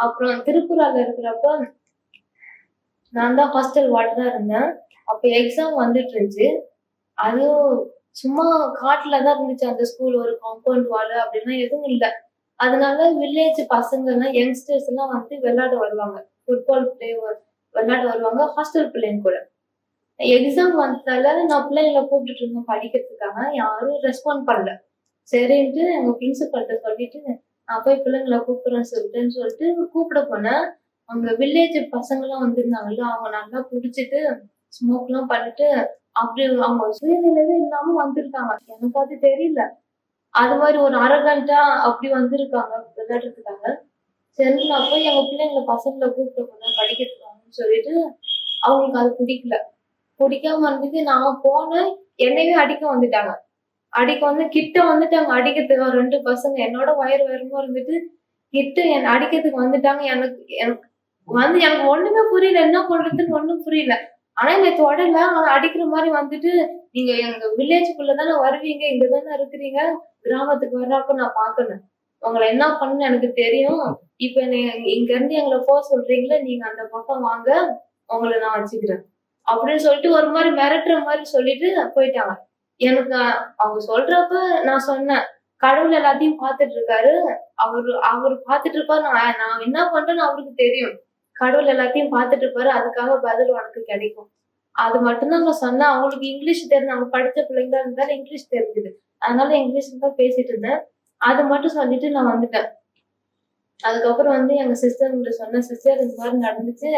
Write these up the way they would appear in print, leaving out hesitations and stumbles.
அப்புறம் திருக்குறள்ல இருக்கிறப்ப நான் தான் ஹாஸ்டல் வார்டனா இருந்தேன். அப்ப எக்ஸாம் வந்துட்டு இருந்துச்சு. அதுவும் சும்மா காட்டுல தான் இருந்துச்சு அந்த ஸ்கூல். ஒரு காம்பவுண்ட் வாலு அப்படிலாம் எதுவும் இல்ல. அதனால வில்லேஜ் பசங்கலாம் யங்ஸ்டர்ஸ் எல்லாம் வந்து விளையாட வருவாங்க. ஃபுட்பால் விளையாட வருவாங்க ஹாஸ்டல் பிள்ளைங்க கூட. எக்ஸாம் வந்ததால நான் பிள்ளைங்கள கூப்பிட்டுட்டு இருந்தேன் படிக்கிறதுக்காக. யாரும் ரெஸ்பாண்ட் பண்ணல. சரின்ட்டு எங்க பிரின்சிபல்ட்ட சொல்லிட்டு, நான் போய் பிள்ளைங்கள கூப்பிடுறேன்னு சொல்லிட்டு கூப்பிட போனேன். அங்க வில்லேஜ் பசங்கலாம் வந்திருந்தாங்கல்ல, அவங்க நல்லா குடிச்சிட்டு, ஸ்மோக்லாம் பண்ணிட்டு, அப்படி அவங்க சுயநினைவே இல்லாம வந்திருக்காங்க. எனக்கு அது தெரியல. அது மாரி ஒரு அரகன்ட்டா அப்படி வந்திருக்காங்க விளையாடுறதுக்காக. சரி நான் போய் எங்க பிள்ளைங்கள பசங்கள கூப்பிட்டு போனேன் படிக்கிறதுக்காகன்னு சொல்லிட்டு, அவங்களுக்கு அது பிடிக்கல. பிடிக்காம இருந்தது. நான் போனேன், என்னையே அடிக்க வந்துட்டாங்க. அடிக்க வந்து கிட்ட வந்துட்டாங்க அடிக்கிறதுக்கு 2 பசங்க. என்னோட வயர் உயரமா இருந்துட்டு, கிட்ட என்ன அடிக்கிறதுக்கு வந்துட்டாங்க. எனக்கு எனக்கு எனக்கு ஒண்ணுமே புரியல. என்ன பண்றதுன்னு ஒண்ணும் புரியல. ஆனா என்னை தொடல. ஆனா அடிக்கிற மாரி வந்துட்டு, "நீங்க எங்க வில்லேஜ்க்குள்ள தானே வருவீங்க. இங்க தானே இருக்கிறீங்க. கிராமத்துக்கு வர்றப்ப நான் பார்க்கணும். உங்கள என்ன பண்ணணும்னு எனக்கு தெரியும். இப்ப என்னைய இங்க இருந்து எங்கள சொல்றீங்கல்ல, நீங்க அந்த பக்கம் வாங்க. உங்கள நான் வச்சுக்கிறேன்." அப்படின்னு சொல்லிட்டு ஒரு மாரி மிரட்டுற மாரி சொல்லிட்டு போயிட்டாங்க. எனக்கு அவங்க சொல்றப்ப நான் சொன்னேன், "கடவுள் எல்லாத்தையும் பார்த்துட்டு இருக்காரு. அவரு பார்த்துட்டு இருப்பாரு. நான் நான் என்ன பண்றேன்னு அவருக்கு தெரியும். கடவுள் எல்லாத்தையும் பார்த்துட்டு இருப்பாரு. அதுக்காக பதில் உனக்கு கிடைக்கும்." அது மட்டும் தான் நான் சொன்னேன். அவங்களுக்கு இங்கிலீஷ் தெரியும். அவங்க படிச்ச பிள்ளைங்களா இருந்தாலும் இங்கிலீஷ் தெரிஞ்சுது. அதனால இங்கிலீஷ்ல தான் பேசிட்டு இருந்தேன். அது மட்டும் சொல்லிட்டு நான் வந்துட்டேன். அதுக்கப்புறம் வந்து எங்க சிஸ்டர் கிட்ட சொன்னேன், "சிஸ்டர் இந்த மாரி நடந்துச்சு."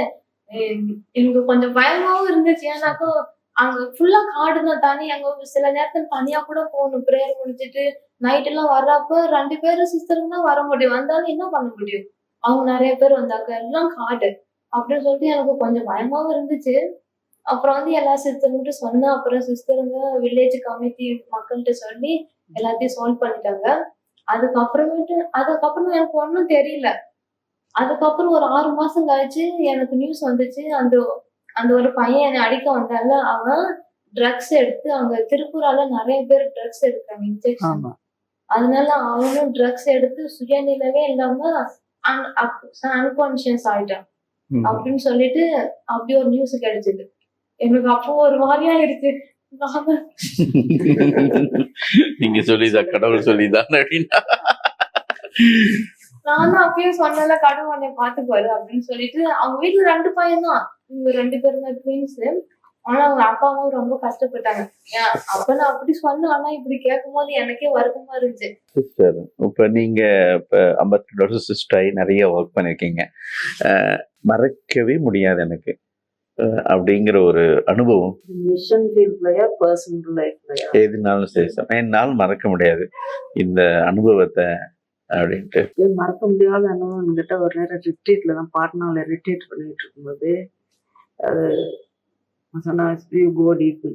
எனக்கு கொஞ்சம் பயமாவும் இருந்துச்சு. ஏன்னாக்கா அங்க ஃபுல்லா காடு தான். அங்க சில நேரத்துல தனியா கூட போகணும். பிரேயர் முடிச்சுட்டு நைட் எல்லாம் வர்றப்ப 2 பேரும் சிஸ்டருங்க தான் வர முடியும். வந்தாலும் என்ன பண்ண முடியும்? அவங்க நெறைய பேர் வந்தாங்க. எல்லாம் காடு. அப்படின்னு சொல்லிட்டு எனக்கு கொஞ்சம் பயமாவும் இருந்துச்சு. அப்புறம் வந்து எல்லா சிஸ்டர்கிட்ட சொன்னேன். அப்புறம் சிஸ்டருங்க வில்லேஜ் கமிட்டி மக்கள்ட்ட சொல்லி எல்லாத்தையும் சால்வ் பண்ணிட்டாங்க. அதுக்கப்புறம் எனக்கு ஒண்ணும் தெரியல. அதுக்கப்புறம் ஒரு 6 மாசம் கழிச்சு எனக்கு நியூஸ் வந்துச்சு. அந்த அந்த ஒரு பையன் என்னை அடிக்க வந்தான்ல, அவன் ட்ரக்ஸ் எடுத்து அங்க திருப்பூரால நெறைய பேர் ட்ரக்ஸ் எடுக்குறாங்க இன்ஜெக்ஷன். ஆமா. அதனால அவனும் ட்ரக்ஸ் எடுத்து சுயநினைவே இல்லாம அன்கான்ஷியஸ் ஆயிட்டான். அப்படின்னு சொல்லிட்டு அப்படி ஒரு நியூஸ் கிடைச்சது. எனக்கு அப்போ ஒரு மாதிரியா இருக்கு. நீங்க சொல்லிதான் கடவுள் சொல்லிதான் அப்படின்னா நானும் அப்பயே சொன்னல கடவுள் உன்னை பாத்துக்குவாரு அப்படின்னு சொல்லிட்டு. அவங்க வீட்டுல 2 பையன் தான். இவங்க 2 பேரும் தான் ட்வின்ஸ். ஆனா அவங்க அப்பாவும் ரொம்ப கஷ்டப்பட்டாங்க. அப்ப நான் அப்படி சொன்னேன். ஆனா இப்படி கேட்கும் போது எனக்கே வருத்தமா இருந்துச்சு. சிஸ்டர், இப்ப நீங்க இப்ப 52 வருஷம் சிஸ்டர் நிறைய ஒர்க் பண்ணிருக்கீங்க. மறக்கவே முடியாது எனக்கு அப்படிங்கிற ஒரு அனுபவம் மிஷன் ஃபீல்ட்லயா பர்சனல் லைஃப்லயா எதுனாலும் சரி சார், என்னாலும் மறக்க முடியாது இந்த அனுபவத்தை அப்படின்ட்டு. மறக்க முடியாத அனுபவம் என்கிட்ட ஒரு நேரம் ரிட்ரீட்ல தான் பாட்னாவில் ரிட்ரீட் பண்ணிட்டு இருக்கும்போது அது சொன்னா கோ டீப்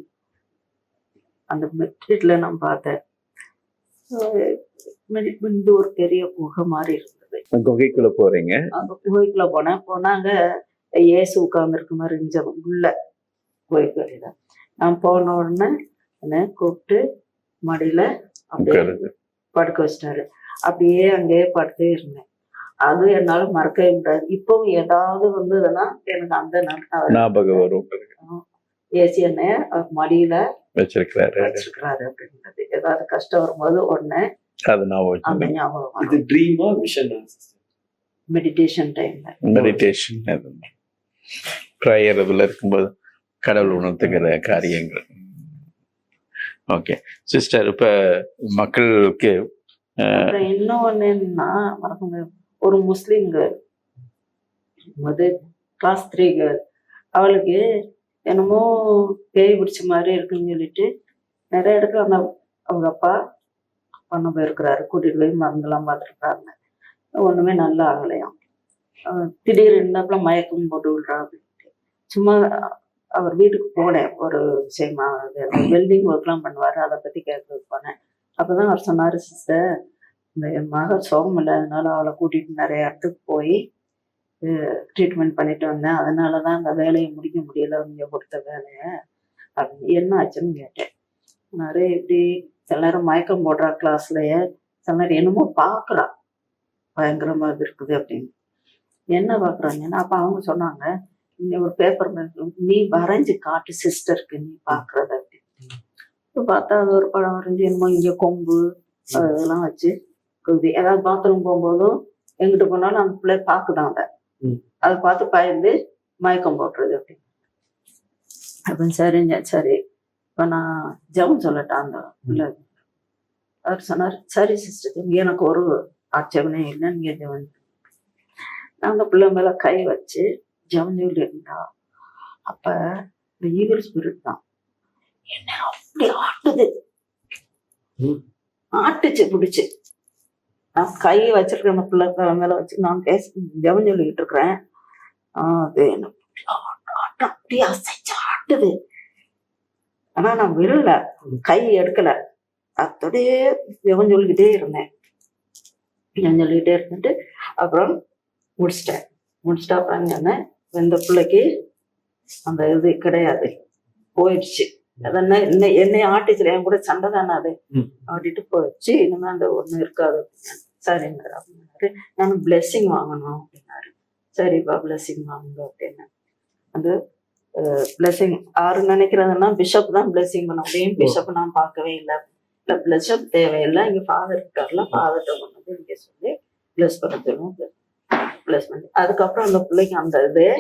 அந்த ரிட்ரீட்ல நான் பார்த்தேன். வந்து ஒரு பெரிய குகை மாதிரி இருந்தது. குகைக்குள்ள போறீங்க? அந்த குகைக்குள்ள போனாங்க ஏசு உட்கார்ந்துருக்க மாதிரி இருந்துச்சு உள்ள குகைக்குள்ள. நான் போன உடனே என்ன கூப்பிட்டு மடியில அப்படியே படுக்க வச்சிட்டாரு. அப்படியே அங்கேயே படுத்தே இருந்தேன். அது என்னால மறக்கவே முடியாது. இப்பவும் ஏதாவது வந்ததுன்னா எனக்கு அந்த ஞாபகம் வரும். ஏசி என்னைய மடியில வச்சிருக்கிறாரு அப்படின்றது. ஏதாவது கஷ்டம் வரும்போது உடனே அது அந்த ஞாபகம். இது ட்ரீமா விஷன்? மெடிடேஷன் டைம்ல மெடிடேஷன் ப்ரேயர் இதுல இருக்கும்போது கடவுள் உணர்த்துகிற காரியங்கள். ஓகே சிஸ்டர், இப்ப மக்களுக்கு இன்னொன்னு என்னன்னா மறக்க முடியும். ஒரு முஸ்லீம் கேர்ள் கிளாஸ் 3 கேர்ள், அவளுக்கு என்னமோ பேய் பிடிச்ச மாதிரி இருக்குன்னு சொல்லிட்டு நிறைய இடத்துல அந்த அவங்க அப்பா பண்ண போயிருக்கிறாரு. கூட்டிட்டு போய் மருந்தெல்லாம் பார்த்துருக்காங்க. ஒண்ணுமே நல்லா ஆகலையாம். திடீர்னு இருந்தாப்புல மயக்கம் போட்டு விடுறா அப்படின்ட்டு சும்மா அவர் வீட்டுக்கு போனேன். ஒரு விஷயமா வெல்டிங் ஒர்க்லாம் பண்ணுவாரு, அதை பத்தி கேட்கறதுக்கு போனேன். அப்பதான் அவர் சொன்னாரு, சிஸ்டர் இந்த என் மகள் சோகம் இல்லாதனால அவளை கூட்டிட்டு நிறைய இடத்துக்கு போய் ட்ரீட்மெண்ட் பண்ணிட்டு வந்தேன். அதனாலதான் அந்த வேலையை முடிக்க முடியல, நீங்க கொடுத்த வேலையை அப்படின்னு. என்ன ஆச்சுன்னு கேட்டேன். நிறைய இப்படி சில நேரம் மயக்கம் போடுறா கிளாஸ்லயே, சில நேரம் என்னமோ பார்க்கறா பயங்கரமா இருக்குது அப்படின்னு. என்ன பாக்குறாங்கன்னா, அப்ப அவங்க சொன்னாங்க, "நீ ஒரு பேப்பர் நீ வரைஞ்சு காட்டு சிஸ்டருக்கு நீ பாக்குறத" அப்படின்னு. இப்ப பார்த்தா அது ஒரு படம் வரைஞ்சி என்னமோ இங்க கொம்பு அதெல்லாம் வச்சு குதி, ஏதாவது பாத்ரூம் போகும்போதும் எங்கிட்டு போனாலும் அந்த பிள்ளை பாக்குதான் அதை. அதை பார்த்து பயந்து மயக்கம் போட்டுறது அப்படின்னு. அப்படின்னு சரிங்க, சரி இப்ப நான் ஜெபம் சொல்லட்டேன் அந்த பிள்ளை. அவர் சொன்னார், சரி சிஸ்டர், எனக்கு ஒரு ஆட்சேபனே இல்லை, நீங்க ஜெபம். நான் அந்த பிள்ளை மேல கை வச்சு ஜெபம் சொல்லி இருந்தா, அப்ப இந்த ஈவில் ஸ்பிரிட் தான் என்ன அப்படி ஆட்டுது, ஆட்டுச்சு பிடிச்சு. நான் கை வச்சிருக்கேன் அந்த பிள்ளை மேல வச்சு நான் ஜெபம் சொல்லிக்கிட்டு இருக்கிறேன். அது என்ன அப்படியே அசைச்சு ஆட்டுது. ஆனா நான் விழல, கை எடுக்கல, அத்தோடயே ஜெபம் சொல்லிக்கிட்டே இருந்தேன். ஜெபம் சொல்லிக்கிட்டே இருந்துட்டு அப்புறம் முடிச்சிட்டேன். அப்புறம் சொன்னேன், இந்த பிள்ளைக்கு அந்த இது கிடையாது, போயிடுச்சு. அதென்ன என்னை ஆட்டிச்சு, என் கூட சண்டை தானே அது, ஆட்டிட்டு போயிடுச்சு, இனிமே அந்த ஒண்ணு இருக்காது. சரிங்க அப்படின்னாரு. நான் பிளெஸ்ஸிங் வாங்கணும் அப்படின்னாரு. சரிப்பா பிளெஸ்ஸிங் வாங்குங்க அப்படின்னு. அந்த பிளெஸ்ஸிங் யாரு நினைக்கிறதுன்னா பிஷப் தான் பிளெஸ்ஸிங் பண்ண முடியும். பிஷப் நான் பார்க்கவே இல்லை. இல்லை பிளெஸ்அப் தேவையில்லை, இங்க ஃபாதர் இருக்காருல, ஃபாதர்கிட்ட கொண்டு இங்க சொல்லி பிளஸ் பண்ண சொல்லுவோம். பிளஸ் பண்ணி அதுக்கப்புறம் அந்த பிள்ளைக்கு அந்த இதே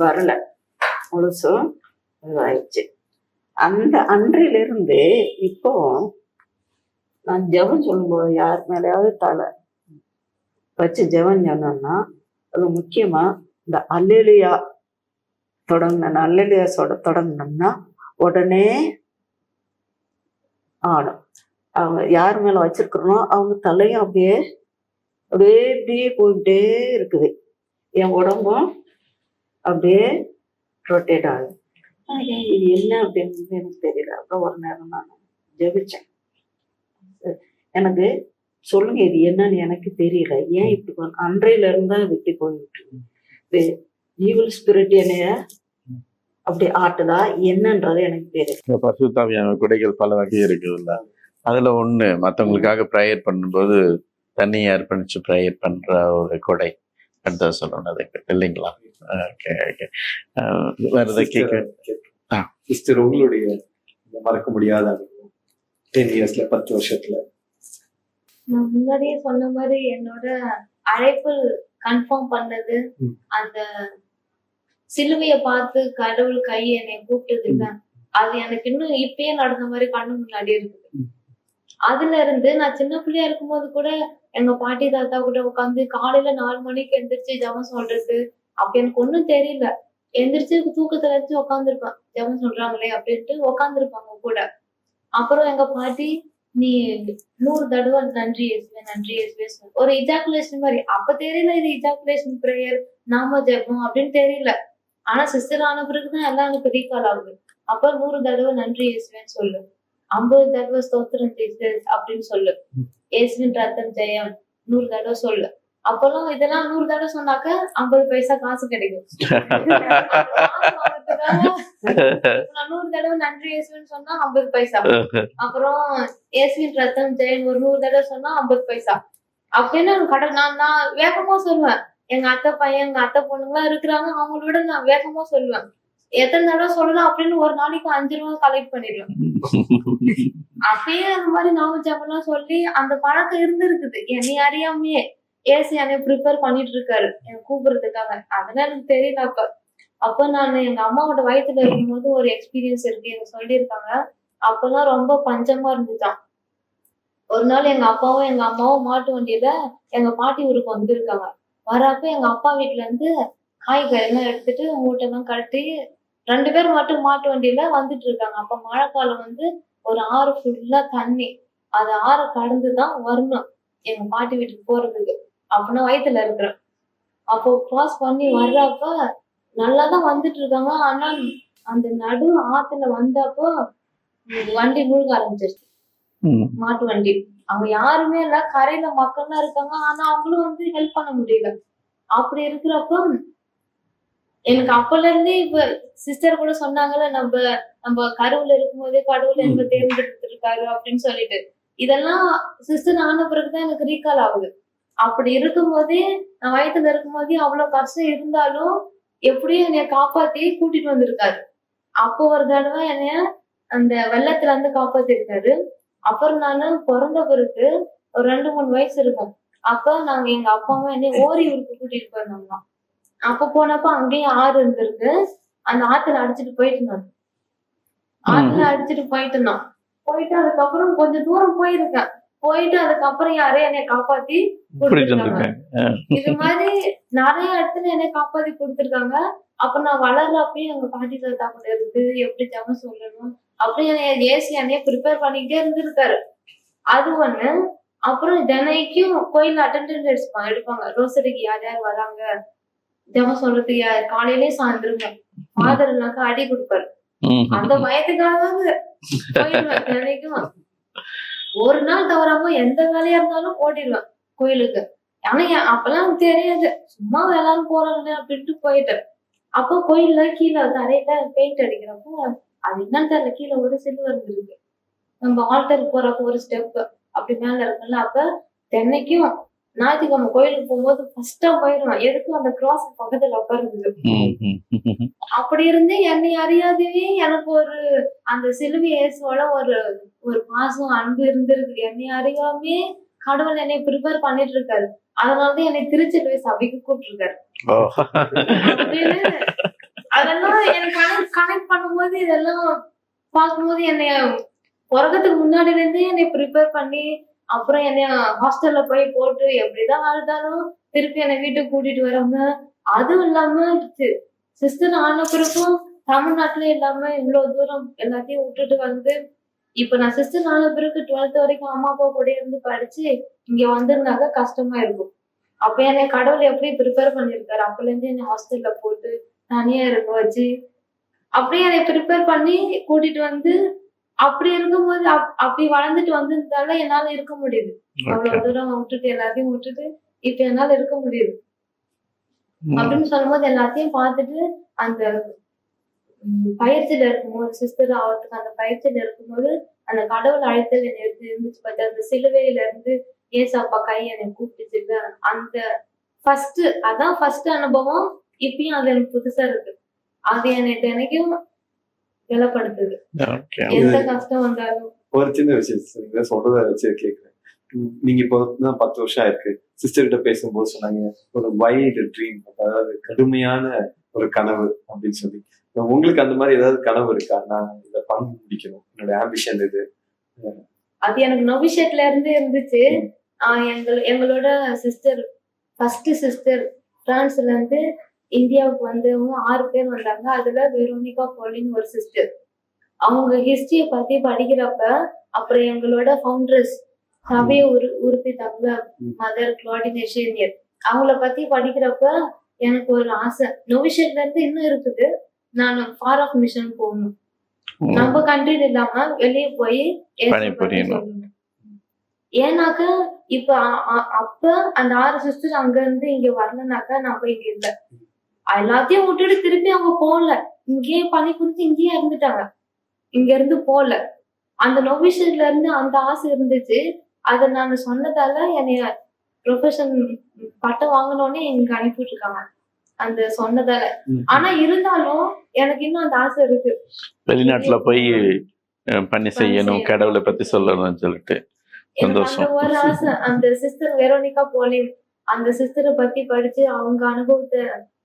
வரல, முழுசும் இதாயிடுச்சு. அந்த அன்றையிலிருந்து இப்போ நான் ஜெபம் சொல்லும்போது யார் மேலேயாவது தலை வச்சு ஜெபம் சொன்னோம்னா, அது முக்கியமா இந்த அல்லேலூயா தொடங்கினோம்னா உடனே ஆடும். அவங்க யார் மேல வச்சிருக்கிறோமோ அவங்க தலையும் அப்படியே அப்படியே இப்படியே போயிட்டே இருக்குது, என் உடம்பும் அப்படியே ரொட்டேட் ஆகுது. இது என்ன அப்படின்னு எனக்கு தெரியல. அப்புறம் ஒரு நேரம் நான் ஜெபிச்சேன், எனக்கு சொல்லுங்க இது என்னன்னு எனக்கு தெரியல, ஏன் இப்படி அன்றையில இருந்தா இது இப்படி போயிட்டு ஈவில் ஸ்பிரிட் என்னைய அப்படி ஆட்டுதா என்னன்றது எனக்கு தெரியல. பரிசுத்தாவியான கொடைகள் பல வகை இருக்குதுல்ல, அதுல ஒண்ணு மற்றவங்களுக்காக ப்ரேயர் பண்ணும்போது தண்ணியை அர்ப்பணிச்சு ப்ரேயர் பண்ற ஒரு கொடை அடுத்த சொல்லணும், அதுக்கு இல்லைங்களா? Okay okay. வேற எதை கேட்க சிஸ்டர், உங்களுடைய மறக்க முடியாத 10 இயர்ஸ்ல 10 வருஷத்துல? நான் முன்னாடியே சொன்ன மாதிரி என்னோட அழைப்பு கன்ஃபார்ம் பண்ணது, அந்த சிலுவைய பார்த்து கடவுள் கை என்னை கூப்பிட்டது, அது எனக்கு இன்னும் இப்பயே நடந்த மாதிரி கண்ணு முன்னாடி இருக்குது. அதுல இருந்து நான் சின்ன பிள்ளையா இருக்கும்போது கூட எங்க பாட்டி தாத்தா கூட உட்காந்து காலையில 4 மணிக்கு எந்திரிச்சு ஜெபம் சொல்றது, அப்படி எனக்கு ஒண்ணும் தெரியல. எந்திரிச்சு தூக்கத்துல வச்சு உட்காந்துருப்பேன், ஜெபம் சொல்றாங்களே அப்படின்ட்டு உட்காந்துருப்பாங்க கூட. அப்புறம் எங்க பாட்டி, நீ 100 தடவை நன்றி இயேசுவே நன்றி இயேசுவே ஒரு இஜாக்குலேஷன் மாதிரி. அப்ப தெரியல இது இஜாக்குலேஷன் பிரேயர், நாம ஜெபம் அப்படின்னு தெரியல. ஆனா சிஸ்டர் ஆன பிறகுதான் எல்லாம் எனக்கு ரீகால் ஆகுது. அப்ப 100 தடவை நன்றி இயேசுவேன்னு சொல்லு, 50 தடவை ஸ்தோத்திரம் ஜீசஸ் அப்படின்னு சொல்லு, இயேசுவின் ரத்தம் ஜெயம் 100 தடவை சொல்லு. அப்பெல்லாம் இதெல்லாம் 100 தடவை சொன்னாக்க 50 பைசா காசு கிடைக்கும். நான் 100 தடவை நன்றி இயேசுன்னு சொன்னா 50 பைசா. அப்புறம் இயேசுவின் ரத்தம் ஜெயம் ஒரு 100 தடவை சொன்னா 50 பைசா அப்படின்னு நான் வேகமா சொல்லுவேன். எங்க அத்தை பையன் எங்க அத்தை பொண்ணுங்களாம் இருக்கிறாங்க, அவங்களோட நான் வேகமா சொல்லுவேன். எத்தனை தடவை சொல்லலாம் அப்படின்னு ஒரு நாளைக்கு 5 ரூபா கலெக்ட் பண்ணிடுவேன். அப்பயே அந்த மாதிரி நாம ஜெபம்லாம் சொல்லி அந்த பழக்கம் இருந்திருக்குது. என்னை அறியாமையே ஏசி என்னை ப்ரிப்பேர் பண்ணிட்டு இருக்காரு எனக்கு கூப்பிடுறதுக்காக. அதெல்லாம் எனக்கு தெரியல. அப்ப நான் எங்க அம்மாவோட வயித்துல இருக்கும்போது ஒரு எக்ஸ்பீரியன்ஸ் இருக்கு, எனக்கு சொல்லியிருக்காங்க. அப்பெல்லாம் ரொம்ப பஞ்சமா இருந்துச்சான். ஒரு நாள் எங்க அப்பாவும் எங்க அம்மாவும் மாட்டு வண்டியில எங்க பாட்டி ஊருக்கு வந்திருக்காங்க. வரப்ப எங்க அப்பா வீட்டுல இருந்து காய்கறி எல்லாம் எடுத்துட்டு மூட்டை எல்லாம் கட்டி 2 பேர் மட்டும் மாட்டு வண்டியில வந்துட்டு இருக்காங்க. அப்ப மழைக்காலம் ஒரு ஆறு ஃபுல்லா தண்ணி, அது ஆறு கடந்துதான் வரணும் எங்க பாட்டி வீட்டுக்கு போறதுக்கு. அப்ப நான் வயித்துல இருக்கிறேன். அப்போ கிராஸ் பண்ணி வர்றப்ப நல்லாதான் வந்துட்டு இருக்காங்க. ஆனா அந்த நடு ஆத்துல வந்தப்போ வண்டி முழுக ஆரம்பிச்சிருச்சு, மாட்டு வண்டி. அவங்க யாருமே இல்ல, கரையில மக்கள் தான் இருக்காங்க. ஆனா அவங்களும் ஹெல்ப் பண்ண முடியல. அப்படி இருக்கிறப்ப எனக்கு அப்பல இருந்தே இப்ப சிஸ்டர் கூட சொன்னாங்கல்ல, நம்ம கருவுல இருக்கும்போதே கடவுள் என்ன தேர்ந்தெடுத்திருக்காரு அப்படின்னு சொல்லிட்டு. இதெல்லாம் சிஸ்டர் ஆன பிறகுதான் எனக்கு ரீகால் ஆகுது. அப்படி இருக்கும்போதே நான் வயித்துல இருக்கும்போதே அவ்வளவு கஷ்டம் இருந்தாலும் எப்படியும் என்னைய காப்பாத்தி கூட்டிட்டு வந்திருக்காரு. அப்போ ஒரு தடவை என்னைய அந்த வெள்ளத்துல இருந்து காப்பாத்திருக்காரு. அப்புறம் நானு பிறந்த பிறகு ஒரு 2-3 வயசு இருக்கும். அப்ப நாங்க எங்க அப்பாவும் என்னைய ஓரியூருக்கு கூட்டிட்டு போயிருந்தாங்களாம். அப்ப போனப்ப அங்கேயும் ஆறு இருந்திருக்கு. அந்த ஆத்துல அடிச்சிட்டு போயிட்டு நான் ஆத்துல அடிச்சிட்டு போயிட்டு நான் போயிட்டு அதுக்கப்புறம் கொஞ்சம் தூரம் போயிருக்கேன். போயிட்டு அதுக்கப்புறம் யாரையும் என்னைய காப்பாத்தி கொடுத்துருக்காங்க. இது மாதிரி நிறைய இடத்துல என்னை காப்பாத்தி கொடுத்துருக்காங்க. அப்ப நான் வளர்றப்பயும் எங்க பாட்டி தாத்தா கூட இருந்து எப்படி ஜெபம் சொல்லணும் அப்படியே ஏசி என்னைய ப்ரிப்பேர் பண்ணிக்கிட்டே இருந்திருக்காரு. அது ஒண்ணு. அப்புறம் தினைக்கும் கோயில் அட்டெண்டன்ஸ் எடுப்பாங்க. ரோசரிக்கு யார் யார் வராங்க ஜெபம் சொல்றதுக்கு காலையிலேயே சாயந்தரம் ஃபாதர் எல்லாம் அடி கொடுப்பாரு. அந்த பயத்துக்காக போயிடுவேன் தினைக்கும். ஒரு நாள் தவறாம எந்த வேலையா இருந்தாலும் ஓடிடுவேன் கோயிலுக்கு. ஆனா அப்பெல்லாம் தெரியாது, சும்மா எல்லாரும் போறாங்க அப்படின்ட்டு போயிட்டேன். அப்போ கோயில்ல கீழே தரையில பெயிண்ட் அடிக்கிறப்போ அது என்னன்னு தெரியல, கீழே ஒரு சிலுவை இருந்திருக்கு. நம்ம ஆல்டருக்கு போறப்போ ஒரு ஸ்டெப் அப்படி மேல இருக்குல்ல. அப்ப தென்னைக்கும் ஞாயிற்றுக்கிழமை கோயிலுக்கு போகும்போது ஃபர்ஸ்டா போயிடுவேன். எதுக்கும் அந்த கிராஸ் பக்கத்துல உட்காருது. அப்படி இருந்து என்னை அறியாதவே எனக்கு ஒரு அந்த சிலுவை இயேசுவோட ஒரு பாசம் அன்பு இருந்திருக்கு. என்னை அறியாமே கடவுள் என்னை ப்ரிப்பேர் பண்ணிட்டு இருக்காரு. அதனாலதான் என்னை திருச்சிலுவை சபைக்கு கூப்பிட்டுருக்காரு அப்படின்னு. அதெல்லாம் எனக்கு கனெக்ட் பண்ணும்போது இதெல்லாம் பார்க்கும்போது என்னைய உலகத்துக்கு முன்னாடில இருந்தே என்னை ப்ரிப்பேர் பண்ணி அப்புறம் என்னைய ஹாஸ்டல்ல போய் போட்டு எப்படிதான் வாழ்ந்தாலும் திருப்பி என்னை வீட்டுக்கு கூட்டிட்டு வராம, அதுவும் இல்லாம சிஸ்டர் ஆன பிறக்கும் தமிழ்நாட்டுல இல்லாம இவ்வளவு தூரம் எல்லாத்தையும் விட்டுட்டு வந்து இப்ப நான் சிஸ்டர் ஆன பிறகு 12th வரைக்கும் அம்மா அப்பா கூட இருந்து படிச்சு இங்க வந்திருந்தாக்க கஷ்டமா இருக்கும். அப்ப என்னை கடவுள் எப்படி ப்ரிப்பேர் பண்ணிருக்காரு. அப்பல இருந்து என்னை ஹாஸ்டல்ல போட்டு தனியா இருக்க வச்சு அப்படியே என்னை ப்ரிப்பேர் பண்ணி கூட்டிட்டு வந்து அப்படி இருக்கும்போது அப்படி வளர்ந்துட்டு வந்ததால என்னால இருக்க முடியுது. அவ்வளவு தூரம் விட்டுட்டு எல்லாத்தையும் விட்டுட்டு இப்ப என்னால இருக்க முடியுது அப்படின்னு சொல்லும்போது எல்லாத்தையும் பார்த்துட்டு அந்த பயிற்சியில இருக்கும்போது சிஸ்டர் ஆகிறதுக்கு அந்த பயிற்சியில இருக்கும்போது அந்த கடவுள் அழைத்தல் என்னை இருந்துச்சு பார்த்து அந்த சிலுவையில இருந்து ஏசப்பா கை என்னை கூப்பிட்டுச்சு. அந்த ஃபர்ஸ்ட் அனுபவம் இப்பயும் அது எனக்கு புதுசா இருக்கு. அது என்னை தினைக்கும் விலப்படுத்துது எந்த கஷ்டம் வந்தாலும். ஒரு சின்ன விஷயம் நீங்க சொல்றத வச்சு கேட்கிறேன். நீங்க இப்போ 10 வருஷம் ஆயிருக்கு. சிஸ்டர் கிட்ட பேசும்போது சொன்னாங்க ஒரு வைல்டு ட்ரீம், அதாவது கடுமையான ஒரு கனவு அப்படின்னு சொல்லி. உங்களுக்கு அந்த மாதிரி ஏதாவது கனவு இருக்கா? நான் இதை பண்ண முடிக்கணும், என்னோட ஆம்பிஷன் இது. அது எனக்கு நோவிஷேட்ல இருந்து இருந்துச்சு. எங்களோட சிஸ்டர் ஃபர்ஸ்ட் சிஸ்டர் பிரான்ஸ்ல இருந்து இந்தியாவுக்கு வந்தவங்க 6 பேர் வந்தாங்க. அதுல வெரோனிகா போலின் ஒரு சிஸ்டர். அவங்க ஹிஸ்டரிய பத்தி படிக்கிறப்ப அப்புறம் எங்களோட ஃபவுண்டர்ஸ் சபையை உறுப்பித்தாங்க மதர் கிளாடினேஷன் அவங்கள பத்தி படிக்கிறப்ப எனக்கு ஒரு ஆசை. நோவிஷேட்ல இருந்து இன்னும் இருக்குது, நான் ஃபார் ஆஃப் மிஷன் போகணும். நம்ம கண்ட்ரில இல்லாம வெளியே போய் ஏன்னாக்க இப்ப அப்ப அந்த 6 சிஸ்டர் அங்க இருந்து இங்க வரலனாக்கா நம்ம இங்க இல்ல. எல்லாத்தையும் விட்டுட்டு திருப்பி அவங்க போகல, இங்கேயே பண்ணி கொடுத்து இங்கேயே இருந்துட்டாங்க, இங்க இருந்து போகல. அந்த நோவிஷன்ல இருந்து அந்த ஆசை இருந்துச்சு. அதை நாங்க சொன்னதால என்னைய ப்ரொஃபஷன் பட்டம் வாங்கினோடனே எங்க அனுப்பிட்டு இருக்காங்க அந்த சொன்னதால. ஆனா இருந்தாலும் எனக்கு இன்னும் அந்த ஆசை இருக்கு, வெளிநாட்டுல போய் பண்ணி செய்யணும், கடவுளை பத்தி சொல்லணும்னு சொல்லிட்டு சந்தோஷம். ஒரு ஆசை அந்த சிஸ்டர் வெரோனிகா போலின் அந்த சிஸ்டரை பத்தி படிச்சு அவங்க அனுபவத்தை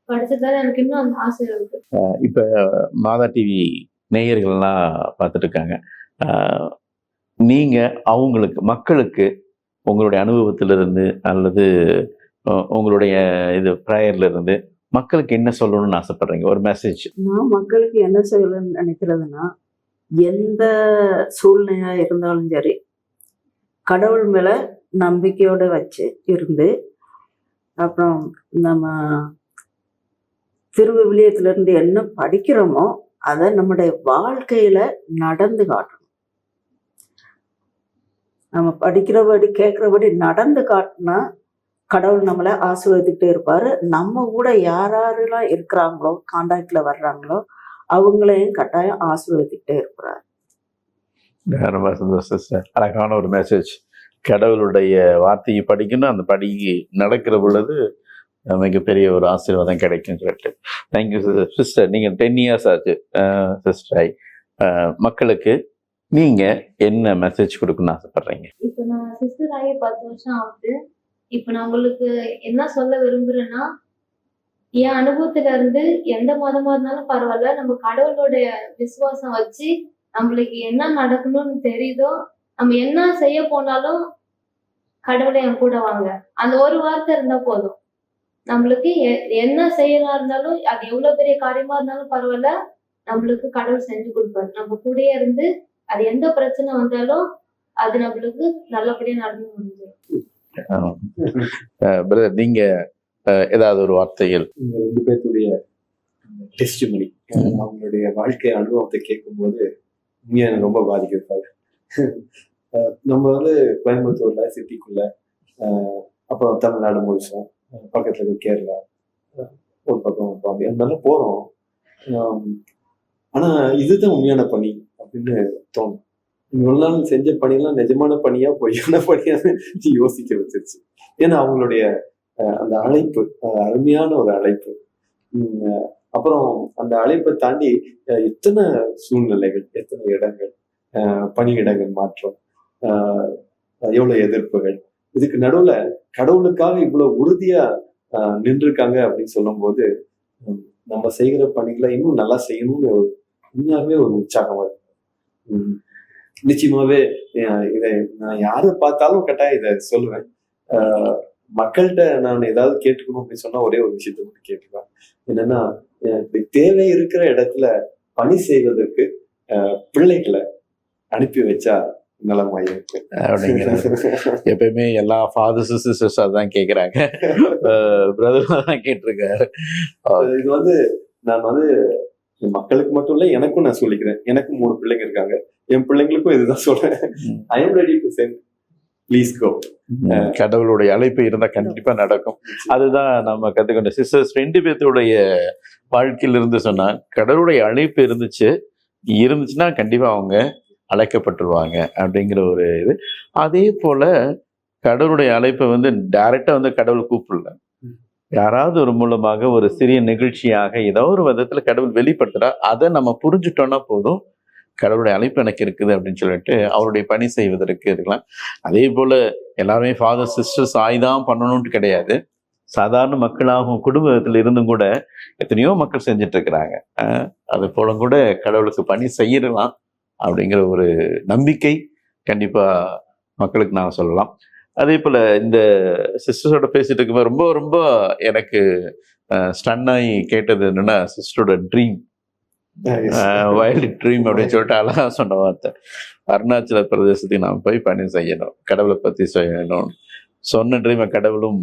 படிச்சதால எனக்கு இன்னும் அந்த ஆசை இருக்கு. இப்ப மாதா டிவி நேயர்கள்லாம் பார்த்துட்டு இருக்காங்க. நீங்க அவங்களுக்கு மக்களுக்கு உங்களுடைய அனுபவத்திலிருந்து அல்லது உங்களுடைய இது ப்ரேயர்ல இருந்து மக்களுக்கு என்ன சொல்லணும்னு ஆசைப்படுறீங்க? ஒரு மெசேஜ். நான் மக்களுக்கு என்ன சொல்லணும்னு நினைக்கிறதுனா, எந்த சூழ்நிலையா இருந்தாலும் சரி கடவுள் மேல நம்பிக்கையோட வச்சு இருந்து, அப்புறம் நம்ம திருவிவிலியத்துல இருந்து என்ன படிக்கிறோமோ அதை நம்முடைய வாழ்க்கையில நடந்து காட்டணும். நம்ம படிக்கிறபடி கேட்கிறபடி நடந்து காட்டினா கடவுள் நம்மளை ஆசீர்வதிக்கிட்டே இருப்பாரு. நம்ம கூட யாரெல்லாம் இருக்கிறாங்களோ கான்டாக்ட்ல வர்றாங்களோ அவங்களையும் கட்டாயம் ஆசீர்வதிக்கிட்டே இருக்கிறார். ரொம்ப சந்தோஷம் சார். அழகான ஒரு மெசேஜ். கடவுளுடைய வார்த்தையை படிக்கணும், அந்த படி நடக்கிற பொழுது மிகப்பெரிய ஒரு ஆசீர்வாதம் கிடைக்கும் சொல்லிட்டு. Thank you sister. நீங்கள் 10 இயர்ஸ் ஆச்சு சிஸ்டர். மக்களுக்கு நீங்க என்ன மெசேஜ் கொடுக்கணும்னு ஆசைப்படுறீங்க? இப்போ நான் சிஸ்டர் ஆகி 10 வருஷம் ஆகுது. இப்போ நான் உங்களுக்கு என்ன சொல்ல விரும்புறேன்னா, என் அனுபவத்துல இருந்து எந்த மதமா இருந்தாலும் பரவாயில்ல, நம்ம கடவுளுடைய விசுவாசம் வச்சு நம்மளுக்கு என்ன நடக்கணும்னு தெரியுதோ, நம்ம என்ன செய்ய போனாலும் கடவுளை என் கூட வாங்க, அந்த ஒரு வார்த்தை இருந்தா போதும். நம்மளுக்கு என்ன செய்யறா இருந்தாலும், அது எவ்வளவு பெரிய காரியமா இருந்தாலும் பரவாயில்ல, நம்மளுக்கு கடவுள் செஞ்சு கொடுப்பாரு. நம்ம கூடயே இருந்து அது எந்த பிரச்சனை வந்தாலும் அது நம்மளுக்கு நல்லபடியா நடந்து முடிஞ்சிடும். பிரதர், நீங்க ஏதாவது ஒரு வார்த்தைகள்? இந்த 2 பேர்த்துடைய டெஸ்டிமனி, அவங்களுடைய வாழ்க்கை அனுபவத்தை கேட்கும்போது உண்மையா எனக்கு ரொம்ப பாதிக்கிறாங்க. நம்ம வந்து கோயம்புத்தூர்ல சிட்டிக்குள்ள, அப்புறம் தமிழ்நாடு முழுசும், பக்கத்துல இருக்க கேரளா, ஒரு பக்கம் பாம்பே, அதனால போறோம். ஆனா இதுதான் உண்மையான பணி அப்படின்னு தோணும். இவ்வளவு நாள் செஞ்ச பணியெல்லாம் நிஜமான பணியா பொய்யான பணியான்னு யோசிக்க வச்சிருச்சு. ஏன்னா அவங்களுடைய அந்த அழைப்பு அருமையான ஒரு அழைப்பு. அப்புறம் அந்த அழைப்பை தாண்டி எத்தனை சூழ்நிலைகள், எத்தனை இடங்கள், பணியிடங்கள் மாற்றம், எவ்வளவு எதிர்ப்புகள், இதுக்கு நடுவுல கடவுளுக்காக இவ்வளவு உறுதியா நின்றுருக்காங்க அப்படின்னு சொல்லும் போது நம்ம செய்கிற பணிகளை இன்னும் நல்லா செய்யணும்னு உண்மையாகவே ஒரு உற்சாகமா இருக்கு. நிச்சயமாவே இதை நான் யாரை பார்த்தாலும் கட்டாயம் இதை சொல்லுவேன். மக்கள்கிட்ட நான் ஏதாவது கேட்டுக்கணும் அப்படின்னு சொன்னா ஒரே ஒரு விஷயத்த மட்டும் கேட்டுக்குவேன். என்னன்னா, தேவை இருக்கிற இடத்துல பணி செய்வதற்கு பிள்ளைகளை அனுப்பி வச்சா நலமாயிருக்கு அப்படிங்கிறது எப்பயுமே எல்லா ஃபாதர்ஸ் சிஸ்டர்ஸ் அதான் கேட்குறாங்க. பிரதர் தான் கேட்டிருக்காரு. இது வந்து நான் வந்து மக்களுக்கு மட்டும் இல்ல, எனக்கும் நான் சொல்லிக்கிறேன். எனக்கும் 3 பிள்ளைங்க இருக்காங்க. என் பிள்ளைங்களுக்கும் இதுதான் சொல்றேன். I am ready to sent, please go. கடவுளுடைய அழைப்பு இருந்தா கண்டிப்பா நடக்கும். அதுதான் நம்ம கத்துக்கொண்ட சிஸ்டர்ஸ் 2 பேர்த்துடைய வாழ்க்கையில இருந்து சொன்னா, கடவுளுடைய அழைப்பு இருந்துச்சுன்னா கண்டிப்பா அவங்க அழைக்கப்பட்டுருவாங்க அப்படிங்கிற ஒரு இது. அதே போல கடவுளுடைய அழைப்பை வந்து டைரக்டா வந்து கடவுள் கூப்பிடல, யாராவது ஒரு மூலமாக ஒரு சிறிய நிகழ்ச்சியாக ஏதோ ஒரு விதத்துல கடவுள் வெளிப்படுத்துறா, அதை நம்ம புரிஞ்சுட்டோம்னா போதும், கடவுளுடைய அழைப்பு எனக்கு இருக்குது அப்படின்னு சொல்லிட்டு அவருடைய பணி செய்வதற்கு இருக்கலாம். அதே போல எல்லாருமே ஃபாதர் சிஸ்டர்ஸ் ஆய்தான் பண்ணணும்னு கிடையாது. சாதாரண மக்களாகவும் குடும்பத்தில் இருந்தும் கூட எத்தனையோ மக்கள் செஞ்சுட்டு இருக்கிறாங்க. அது போல கூட கடவுளுக்கு பணி செய்யலாம் அப்படிங்கிற ஒரு நம்பிக்கை கண்டிப்பா மக்களுக்கு நான் சொல்லலாம். அதே போல இந்த சிஸ்டர்ஸோட பேசிட்டு இருக்கும்போது ரொம்ப ரொம்ப எனக்கு ஸ்டன் ஆகி கேட்டது என்னன்னா, சிஸ்டரோட ட்ரீம், வைல்டு ட்ரீம் அப்படின்னு சொல்லிட்டு அழகா சொன்ன வார்த்தை. அருணாச்சல பிரதேசத்துக்கு நாம் போய் பணி செய்யணும், கடவுளை பத்தி செய்யணும் சொன்ன ட்ரீமை கடவுளும்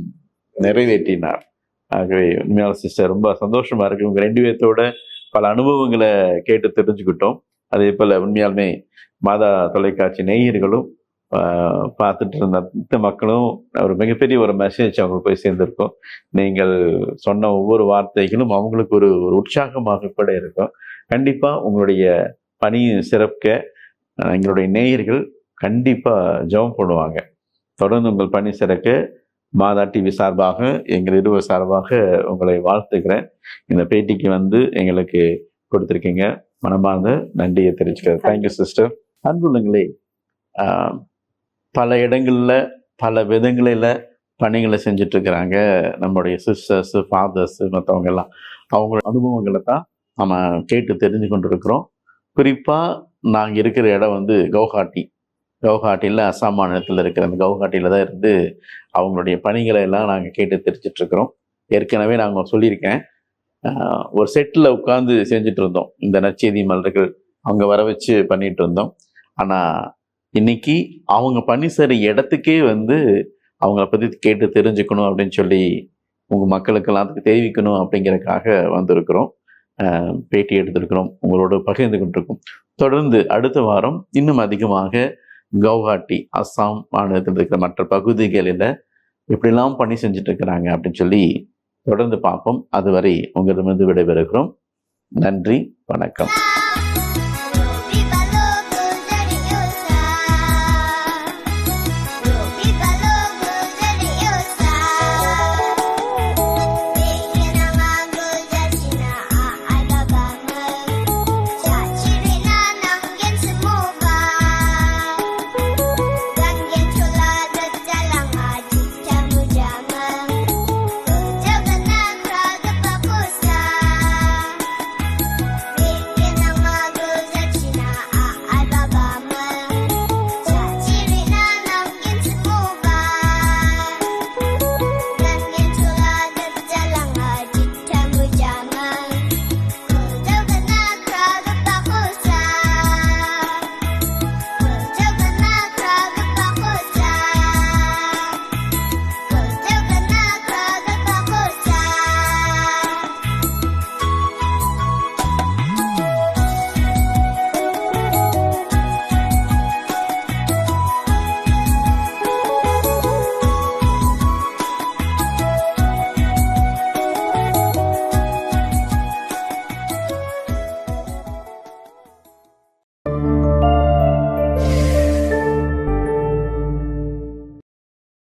நிறைவேற்றினார். ஆகவே உண்மையான சிஸ்டர் ரொம்ப சந்தோஷமா இருக்கு. உங்க 2 பேர்த்தோட பல அனுபவங்களை கேட்டு தெரிஞ்சுக்கிட்டோம். அதே போல உண்மையாலுமே மாதா தொலைக்காட்சி நேயர்களும் பார்த்துட்டு இருந்த அனைத்து மக்களும் ஒரு மிகப்பெரிய ஒரு மெசேஜ் அவங்களுக்கு போய் சேர்ந்திருக்கும். நீங்கள் சொன்ன ஒவ்வொரு வார்த்தைகளும் அவங்களுக்கு ஒரு உற்சாகமாக கூட இருக்கும். கண்டிப்பா உங்களுடைய பணி சிறக்க எங்களுடைய நேயர்கள் கண்டிப்பா ஜெபம் பண்ணுவாங்க. தொடர்ந்து உங்கள் பணி சிறக்க மாதா டிவி சார்பாக, எங்கள் இருவர் சார்பாக உங்களை வாழ்த்துக்கிறேன். இந்த பேட்டிக்கு வந்து எங்களுக்கு கொடுத்துருக்கீங்க, மனமார்ந்த நன்றியை தெரிவிச்சுக்கிறேன். Thank you sister. அன்புள்ளங்களே, பல இடங்களில் பல விதங்களில் பணிகளை செஞ்சுட்டு இருக்கிறாங்க நம்மளுடைய சிஸ்டர்ஸு, ஃபாதர்ஸு, மற்றவங்க எல்லாம். அவங்க அனுபவங்களை தான் நம்ம கேட்டு தெரிஞ்சு கொண்டு இருக்கிறோம். குறிப்பாக நாங்கள் இருக்கிற இடம் வந்து கவுஹாட்டியில் அசாம் மாநிலத்தில் இருக்கிற அந்த கவுஹாட்டியில் தான் இருந்து அவங்களுடைய பணிகளை எல்லாம் நாங்கள் கேட்டு தெரிஞ்சிட்ருக்கிறோம். ஏற்கனவே நாங்கள் சொல்லியிருக்கேன், ஒரு செட்டில் உட்காந்து செஞ்சுட்டு இருந்தோம். இந்த நற்செய்தி மலர்கள் அவங்க வர வச்சு பண்ணிட்டு இருந்தோம். ஆனால் இன்னைக்கு அவங்க பணி செய்கிற இடத்துக்கே வந்து அவங்கள பற்றி கேட்டு தெரிஞ்சுக்கணும் அப்படின்னு சொல்லி உங்கள் மக்களுக்கெல்லாம் அதுக்கு தெரிவிக்கணும் அப்படிங்கிறதுக்காக வந்திருக்கிறோம். பேட்டி எடுத்திருக்கிறோம், உங்களோட பகிர்ந்து கொண்டிருக்கோம். தொடர்ந்து அடுத்த வாரம் இன்னும் அதிகமாக கவுஹாட்டி, அஸ்ஸாம் மாநிலத்தில் இருக்கிற மற்ற பகுதிகளில் எப்படிலாம் பணி செஞ்சுட்டு இருக்கிறாங்க அப்படின்னு சொல்லி தொடர்ந்து பார்ப்போம். அதுவரை உங்களிடமிருந்து விடைபெறுகிறோம். நன்றி, வணக்கம்.